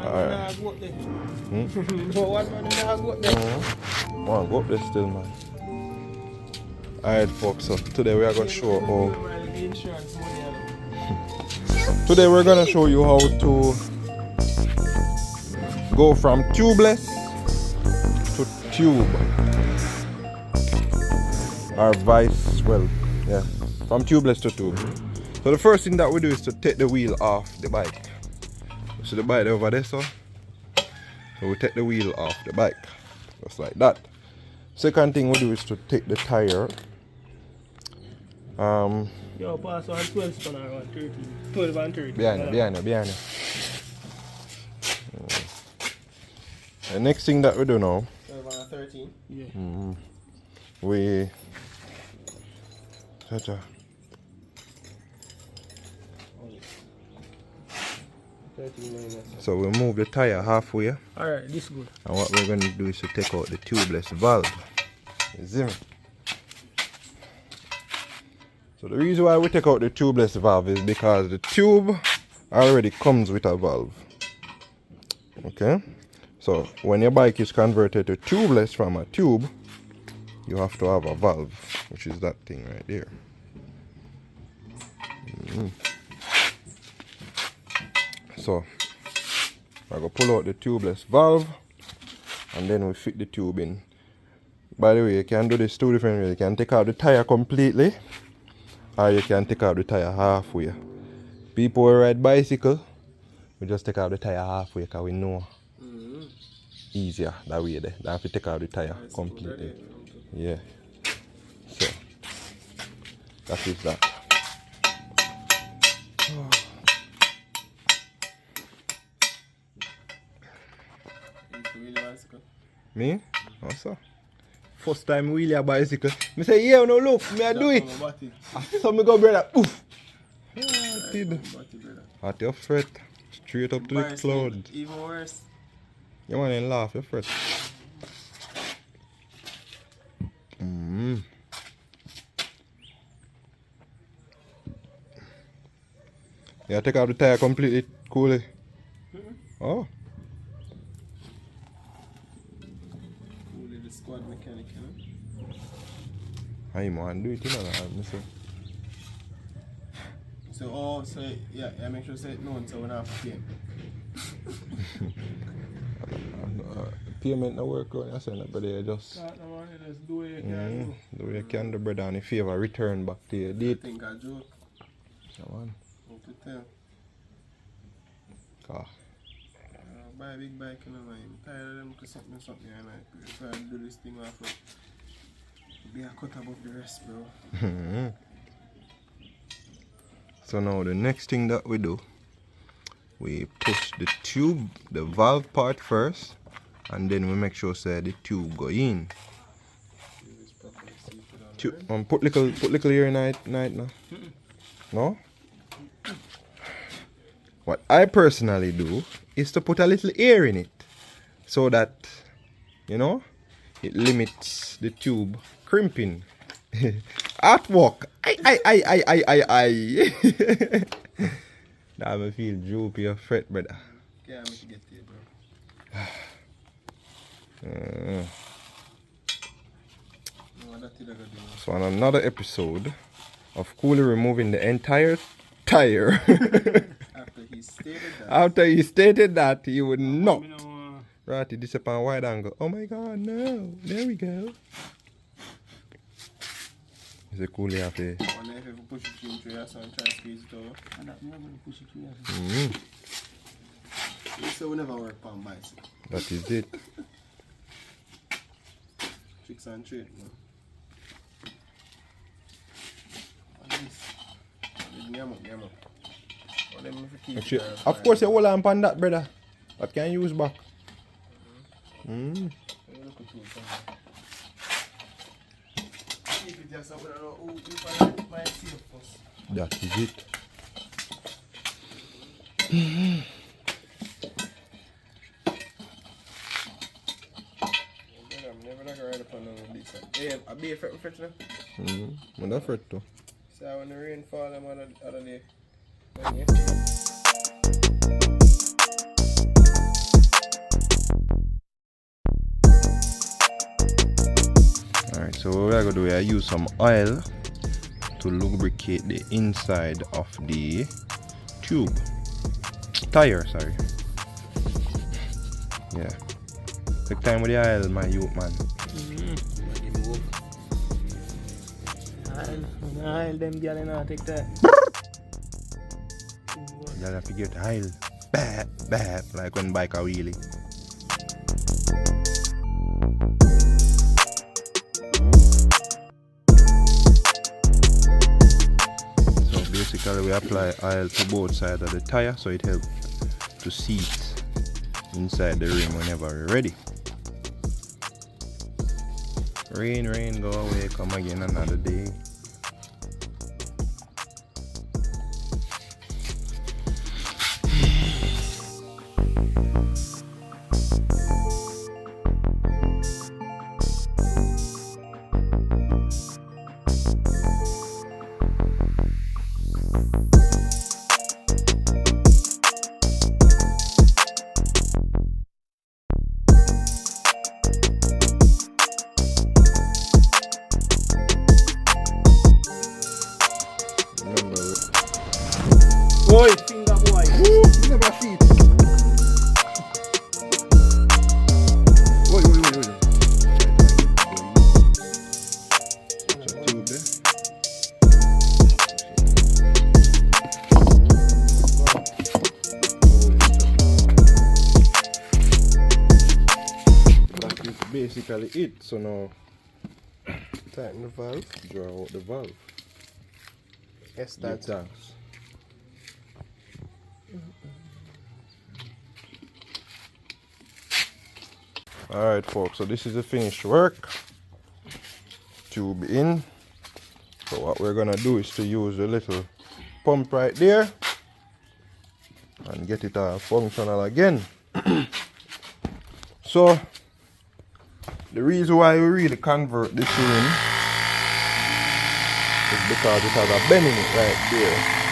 Alright. No one man now go up there. One go up there still, man. Alright folks, so today we are gonna show how today we're gonna show you how to go from tubeless to tube. Or vice, well, yeah, from tubeless to tube. So the first thing that we do is to take the wheel off the bike. See the bike over there, so we take the wheel off the bike, just like that. Second thing we do is to take the tire. Yo, pass on 12 span or 130. 12 and 30. Behind you. The next thing that we do now, 12 and 13. Yeah. We so we move the tire halfway. Alright, this is good. And what we're going to do is to take out the tubeless valve. You see me? So the reason why we take out the tubeless valve is because the tube already comes with a valve. Okay? So when your bike is converted to tubeless from a tube, you have to have a valve, which is that thing right there. So I'm going to pull out the tubeless valve and then we fit the tube in. By the way, you can do this two different ways. You can take out the tire completely or you can take out the tire halfway. People who ride bicycle, we just take out the tire halfway because we know easier that way there. Than have to take out the tire completely. Yeah. So that is that. Me? Also. First time wheelie a bicycle. Me say, yeah, no look, me I do it. So me go brother. Oof. At your fret. Straight up to the cloud. Even worse. You want to laugh, your fret. Yeah, take out the tire completely coolly. Oh. Squad mechanic, you know? I man, do it, you know, so yeah, make sure say it known so we don't have to pay. Payment no work out, I say that, but just do what you can do. Do what you can do, brother, and if you ever return back to your date. I think I joke. Come on. What to tell? Car. Buy a big bike, you know, man. I'm tired of them to something, and I try to do this thing off of. Be a cut above the rest, bro. So now the next thing that we do, we push the tube, the valve part first, and then we make sure say the tube go in. Put little here night now. No? What I personally do is to put a little air in it so that, you know, it limits the tube crimping. Artwork. I. That me feel droopy or fret, brother. Yeah, I make it get there, bro. So on another episode of Coolly removing the entire tire. After he stated that he would not. Right, he this upon wide angle. Oh my god, no. There we go. Is it cool here? Push it through your so and try to squeeze it over. And that never push it through your so we never work on bicycle. That is it. Tricks and trade, man. Of course, you hold on that, brother. But can you use back? That is it. Hey, I'll be a fret now. What that fret too? So when the rain fall, I'm on the other day. so what we're gonna do is use some oil to lubricate the inside of the tire, sorry. Yeah. Take time with the oil, my youth man. I'll them girl and I'll take that. You have to get oil. Bap, bap, like when bike a wheelie. So basically we apply oil to both sides of the tire so it helps to seat inside the rim whenever we're ready. Rain, rain, go away, come again another day. Boy, finger boy. You never see it. Wait. It's a tube there. That is basically it. So now, Tighten the valve. draw out the valve. Yes, Yeah, that's thanks. Alright folks, so this is the finished work. Tube in. So what we're gonna do is to use a little pump right there and get it functional again. So the reason why we really convert this rim is because it has a bend in it right there.